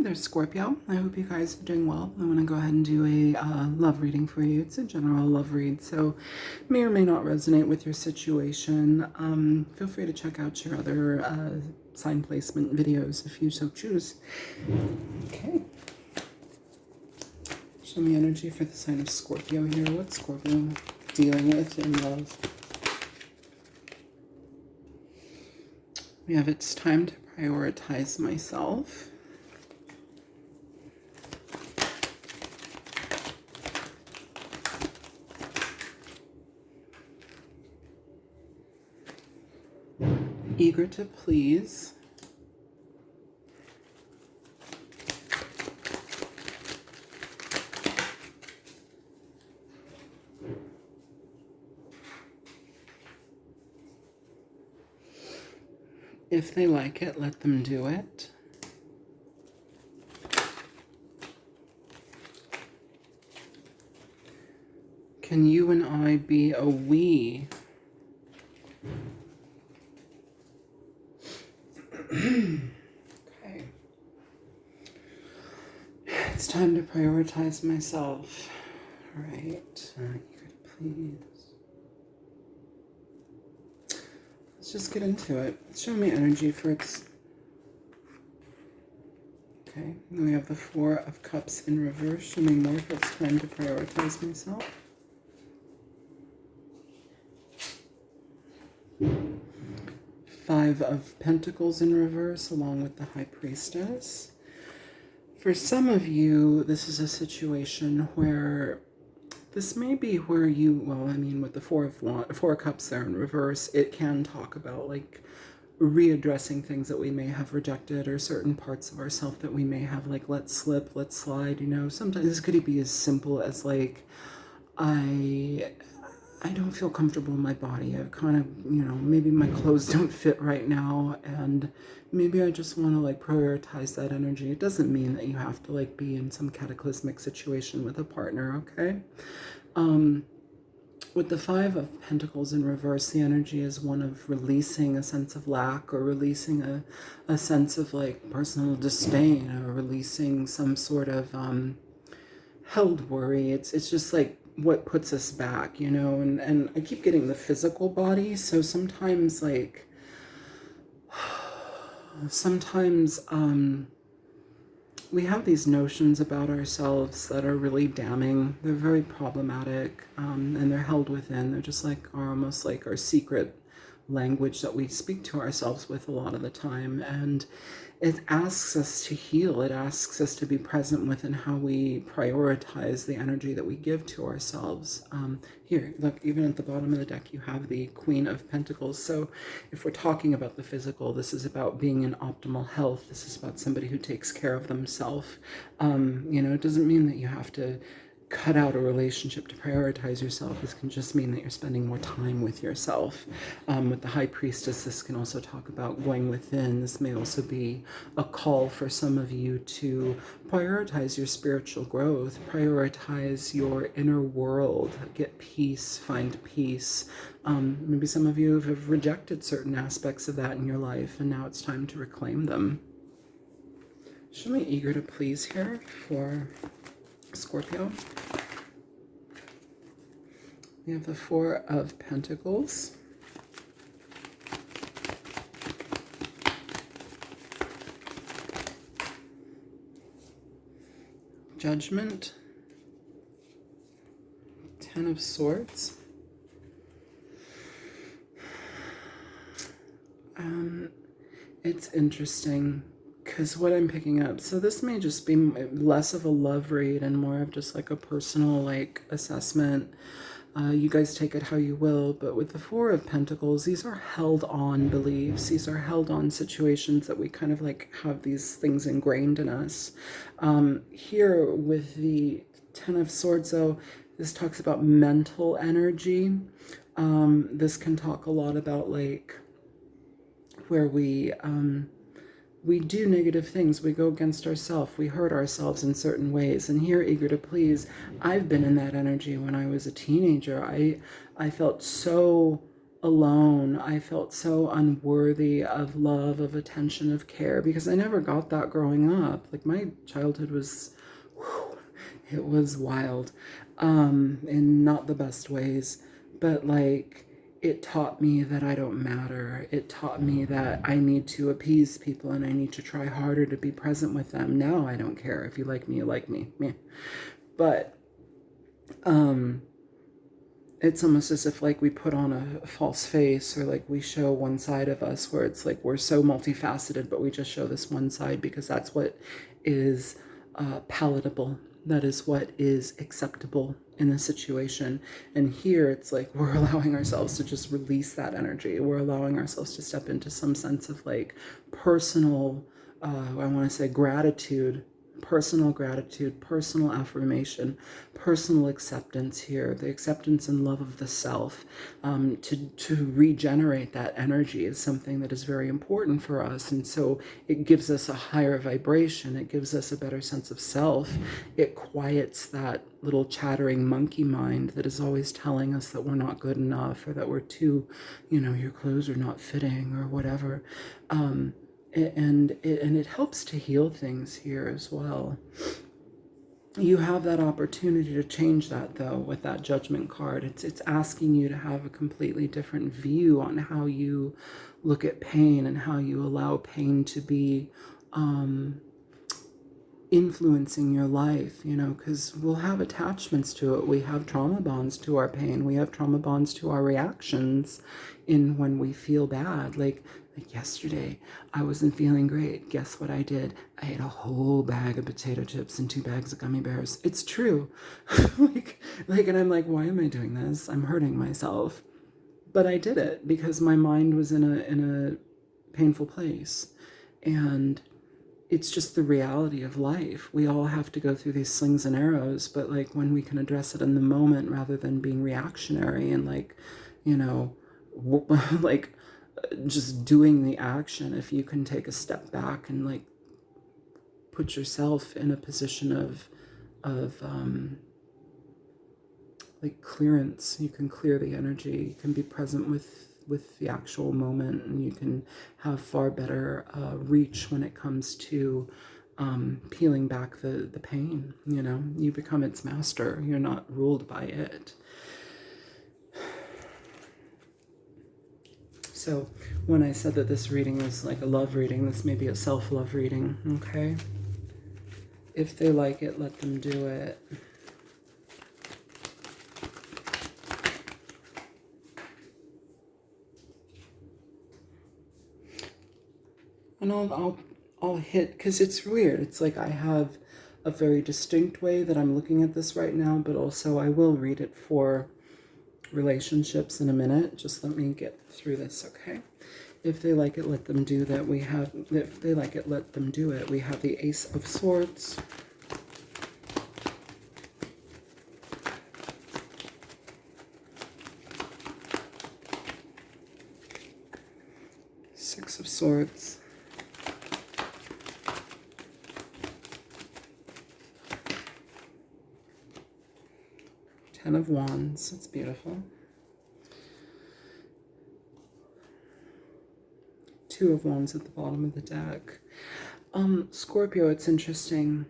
Hey there, Scorpio. I hope you guys are doing well. I want to go ahead and do a love reading for you. It's a general love read, so may or may not resonate with your situation. Feel free to check out your other sign placement videos if you so choose. Okay. Show me energy for the sign of Scorpio here. What's Scorpio dealing with in love? We have it's time to prioritize myself. Eager to please. If they like it, let them do it. Can you and I be a we? Okay. It's time to prioritize myself. All right. Please. Let's just get into it. Show me energy for its... Okay. Then we have the Four of Cups in reverse. Show me more if it's time to prioritize myself. Five of Pentacles in reverse, along with the High Priestess. For some of you, this is a situation where this may be where you, well, I mean, with the Four of Cups there in reverse, it can talk about like readdressing things that we may have rejected or certain parts of ourselves that we may have like let slip, let slide, you know. Sometimes this could be as simple as like, I don't feel comfortable in my body. I've kind of, you know, maybe my clothes don't fit right now, and maybe I just want to like prioritize that energy. It doesn't mean that you have to like be in some cataclysmic situation with a partner, okay? With the Five of Pentacles in reverse, the energy is one of releasing a sense of lack, or releasing a sense of like personal disdain, or releasing some sort of held worry. It's just like what puts us back, you know, and I keep getting the physical body. So sometimes like, we have these notions about ourselves that are really damning. They're very problematic, and they're held within. They're just like almost like our secret language that we speak to ourselves with a lot of the time. And it asks us to heal. It asks us to be present within how we prioritize the energy that we give to ourselves. Here, look, even at the bottom of the deck, you have the Queen of Pentacles. So if we're talking about the physical, this is about being in optimal health. This is about somebody who takes care of themselves. You know, it doesn't mean that you have to cut out a relationship to prioritize yourself. This can just mean that you're spending more time with yourself. With the High Priestess, this can also talk about going within. This may also be a call for some of you to prioritize your spiritual growth, prioritize your inner world, get peace, find peace. Maybe some of you have rejected certain aspects of that in your life, and now it's time to reclaim them. Show me eager to please here for Scorpio. We have the Four of Pentacles. Judgment. Ten of Swords. It's interesting because what I'm picking up, so this may just be less of a love read and more of just like a personal like assessment. You guys take it how you will, but with the Four of Pentacles, these are held on beliefs. These are held on situations that we kind of like have these things ingrained in us. Here with the Ten of Swords, though, this talks about mental energy. This can talk a lot about like where we do negative things, we go against ourselves, we hurt ourselves in certain ways. And here, eager to please, I've been in that energy when I was a teenager. I felt so alone. I felt so unworthy of love, of attention, of care, because I never got that growing up. Like, my childhood was, whew, it was wild, in not the best ways, but like, it taught me that I don't matter. It taught me that I need to appease people and I need to try harder to be present with them. Now I don't care. If you like me, you like me. Meh. But it's almost as if like we put on a false face, or like we show one side of us where it's like we're so multifaceted, but we just show this one side because that's what is palatable. That is what is acceptable in the situation. And here it's like we're allowing ourselves to just release that energy. We're allowing ourselves to step into some sense of like personal, I want to say gratitude, personal affirmation, personal acceptance here, the acceptance and love of the self. To regenerate that energy is something that is very important for us. And so it gives us a higher vibration. It gives us a better sense of self. It quiets that little chattering monkey mind that is always telling us that we're not good enough, or that we're too, your clothes are not fitting, or whatever. And it helps to heal things here as well. You have that opportunity to change that, though, with that Judgment card. It's asking you to have a completely different view on how you look at pain and how you allow pain to be influencing your life, because we'll have attachments to it. We have trauma bonds to our pain. We have trauma bonds to our reactions in when we feel bad. Like yesterday, I wasn't feeling great. Guess what I did? I ate a whole bag of potato chips and 2 bags of gummy bears. It's true. And I'm like, why am I doing this? I'm hurting myself. But I did it because my mind was in a painful place. And it's just the reality of life. We all have to go through these slings and arrows, but like when we can address it in the moment rather than being reactionary and like, like just doing the action, if you can take a step back and like put yourself in a position of like clearance, you can clear the energy, you can be present with the actual moment, and you can have far better reach when it comes to peeling back the pain. You become its master. You're not ruled by it. So when I said that this reading is like a love reading, this may be a self-love reading, okay? If they like it, let them do it. And I'll hit, because it's weird. It's like I have a very distinct way that I'm looking at this right now, but also I will read it for relationships in a minute. Just let me get through this, okay? If they like it, let them do that. If they like it, let them do it. We have the Ace of Swords. Six of Swords. Ten of Wands. That's beautiful. Two of Wands at the bottom of the deck. Scorpio, it's interesting.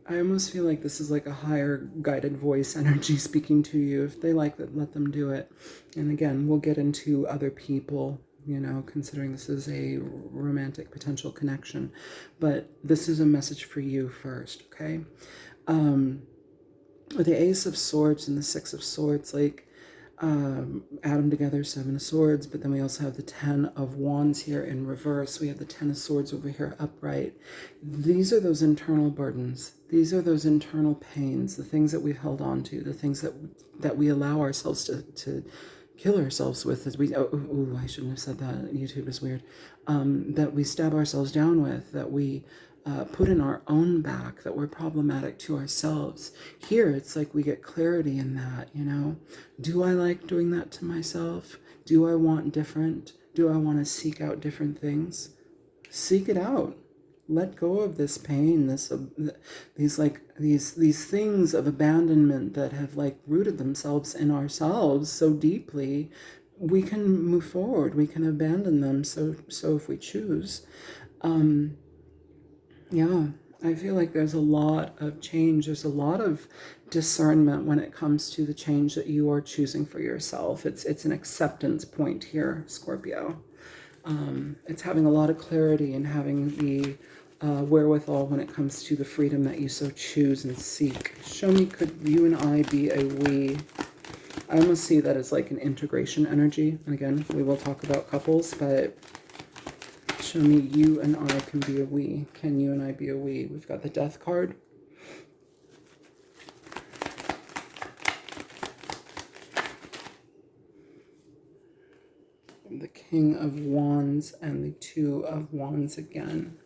I almost feel like this is like a higher guided voice energy speaking to you. If they like it, let them do it. And again, we'll get into other people, considering this is a romantic potential connection. But this is a message for you first, okay? With the Ace of Swords and the Six of Swords, like, add them together, Seven of Swords, but then we also have the Ten of Wands here in reverse. We have the Ten of Swords over here upright. These are those internal burdens. These are those internal pains, the things that we've held on to, the things that we allow ourselves to kill ourselves with, as we, I shouldn't have said that, YouTube is weird, that we stab ourselves down with, that we put in our own back, that we're problematic to ourselves. Here, it's like we get clarity in that, Do I like doing that to myself? Do I want different? Do I want to seek out different things? Seek it out. Let go of this pain, these things of abandonment that have like rooted themselves in ourselves so deeply. we can move forward. We can abandon them. So if we choose, yeah, I feel like there's a lot of change. There's a lot of discernment when it comes to the change that you are choosing for yourself. It's an acceptance point here, Scorpio. It's having a lot of clarity and having the wherewithal when it comes to the freedom that you so choose and seek. Show me, could you and I be a we? I almost see that as like an integration energy. And again, we will talk about couples, but show me you and I can be a we. Can you and I be a we? We've got the Death card. The King of Wands and the Two of Wands again.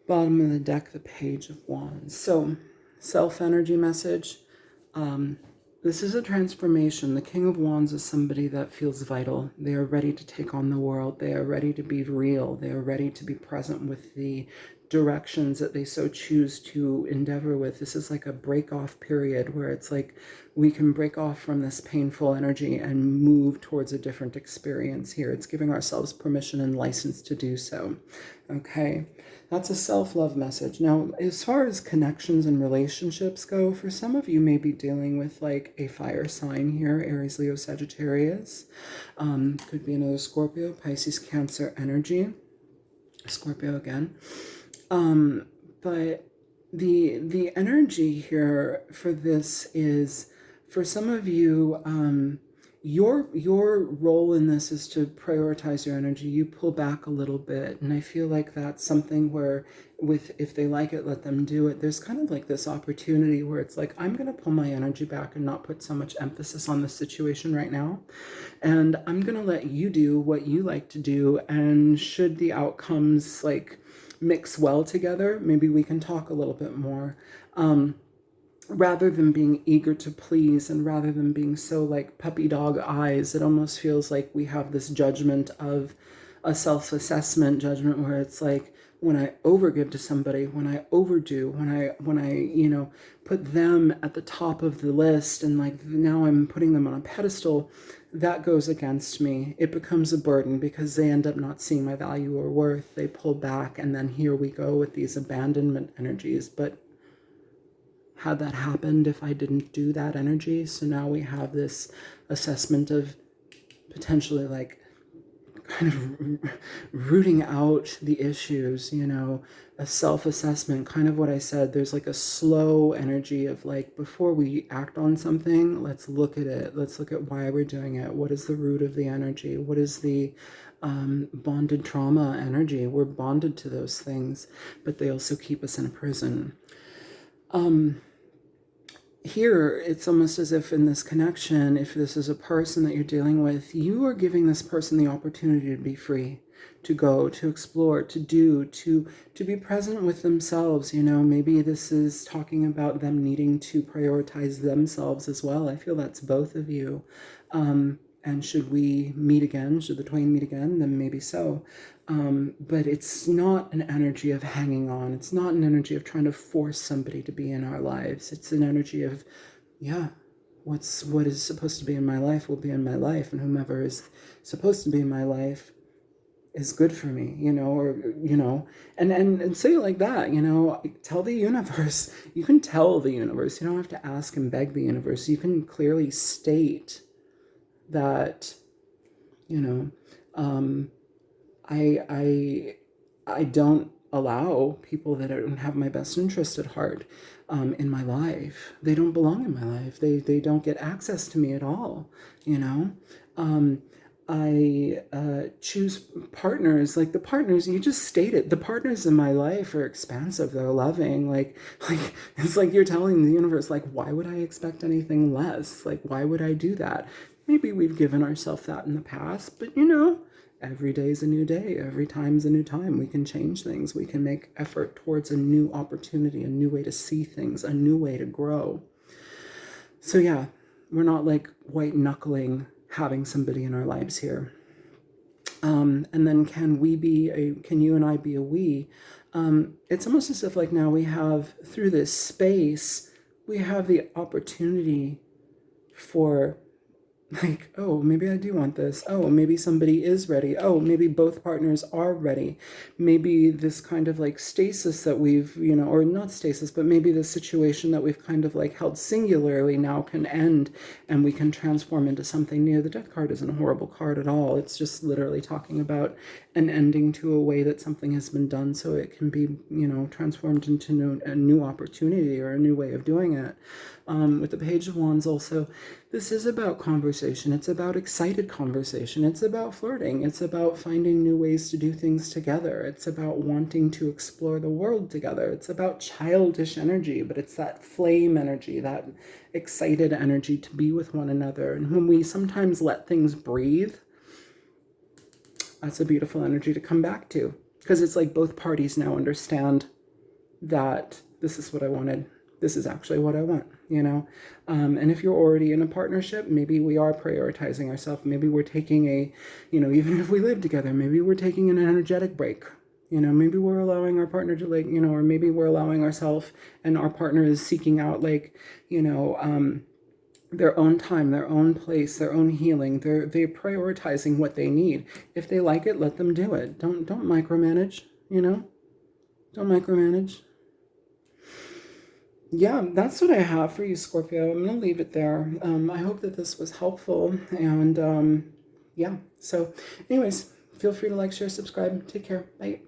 Bottom of the deck, the Page of Wands. So, self-energy message. This is a transformation. The King of Wands is somebody that feels vital. They are ready to take on the world. They are ready to be real. They are ready to be present with the directions that they so choose to endeavor with. This is like a break-off period where it's like we can break off from this painful energy and move towards a different experience here. It's giving ourselves permission and license to do so. Okay, that's a self-love message. Now, as far as connections and relationships go, for some of you may be dealing with like a fire sign here, Aries, Leo, Sagittarius. Could be another Scorpio, Pisces, Cancer energy. Scorpio again. But the energy here for this is, for some of you, your role in this is to prioritize your energy. You pull back a little bit, and I feel like that's something where, with if they like it, let them do it. There's kind of like this opportunity where it's like, I'm going to pull my energy back and not put so much emphasis on the situation right now, and I'm going to let you do what you like to do, and should the outcomes like mix well together, maybe we can talk a little bit more. Rather than being eager to please, and rather than being so like puppy dog eyes, it almost feels like we have this judgment of a self-assessment judgment where it's like, when I overgive to somebody, when I overdo, when I you know, put them at the top of the list, and like now I'm putting them on a pedestal, that goes against me. It becomes a burden because they end up not seeing my value or worth. They pull back, and then here we go with these abandonment energies. But had that happened if I didn't do that energy? So now we have this assessment of potentially like kind of rooting out the issues, you know, a self-assessment, kind of what I said. There's like a slow energy of like, before we act on something, let's look at it. Let's look at why we're doing it. What is the root of the energy? What is the bonded trauma energy? We're bonded to those things, but they also keep us in a prison. Here, it's almost as if in this connection, if this is a person that you're dealing with, you are giving this person the opportunity to be free, to go, to explore, to do, to be present with themselves. You know, maybe this is talking about them needing to prioritize themselves as well. I feel that's both of you. And should we meet again, should the twain meet again, then maybe so. But it's not an energy of hanging on. It's not an energy of trying to force somebody to be in our lives. It's an energy of, yeah, what is supposed to be in my life will be in my life, and whomever is supposed to be in my life is good for me, you know, or, you know, and say it like that, you know, tell the universe. You can tell the universe. You don't have to ask and beg the universe. You can clearly state that, you know, I don't allow people that don't have my best interest at heart in my life. They don't belong in my life. They don't get access to me at all, you know. I choose partners, like the partners, you just stated, the partners in my life are expansive, they're loving, like it's like you're telling the universe, like, why would I expect anything less? Like, why would I do that? Maybe we've given ourselves that in the past, but you know, every day is a new day. Every time is a new time. We can change things. We can make effort towards a new opportunity, a new way to see things, a new way to grow. So yeah, we're not like white knuckling having somebody in our lives here. And then can you and I be a we? It's almost as if like now we have, through this space, we have the opportunity for Like, oh, maybe I do want this. Oh, maybe somebody is ready. Oh, maybe both partners are ready. Maybe this kind of like stasis that we've, or not stasis, but maybe the situation that we've kind of like held singularly now can end and we can transform into something new. The death card isn't a horrible card at all. It's just literally talking about an ending to a way that something has been done so it can be, transformed into a new opportunity or a new way of doing it. With the Page of Wands also, this is about conversation. It's about excited conversation. It's about flirting. It's about finding new ways to do things together. It's about wanting to explore the world together. It's about childish energy, but it's that flame energy, that excited energy to be with one another. And when we sometimes let things breathe, that's a beautiful energy to come back to, because it's like both parties now understand that this is what I wanted. This is actually what I want, And if you're already in a partnership, maybe we are prioritizing ourselves. Maybe we're taking even if we live together, maybe we're taking an energetic break. Maybe we're allowing our partner to or maybe we're allowing ourselves and our partner is seeking out their own time, their own place, their own healing. They're prioritizing what they need. If they like it, let them do it. Don't micromanage, Don't micromanage. Yeah, that's what I have for you, Scorpio. I'm going to leave it there. I hope that this was helpful. And yeah, so anyways, feel free to like, share, subscribe. Take care. Bye.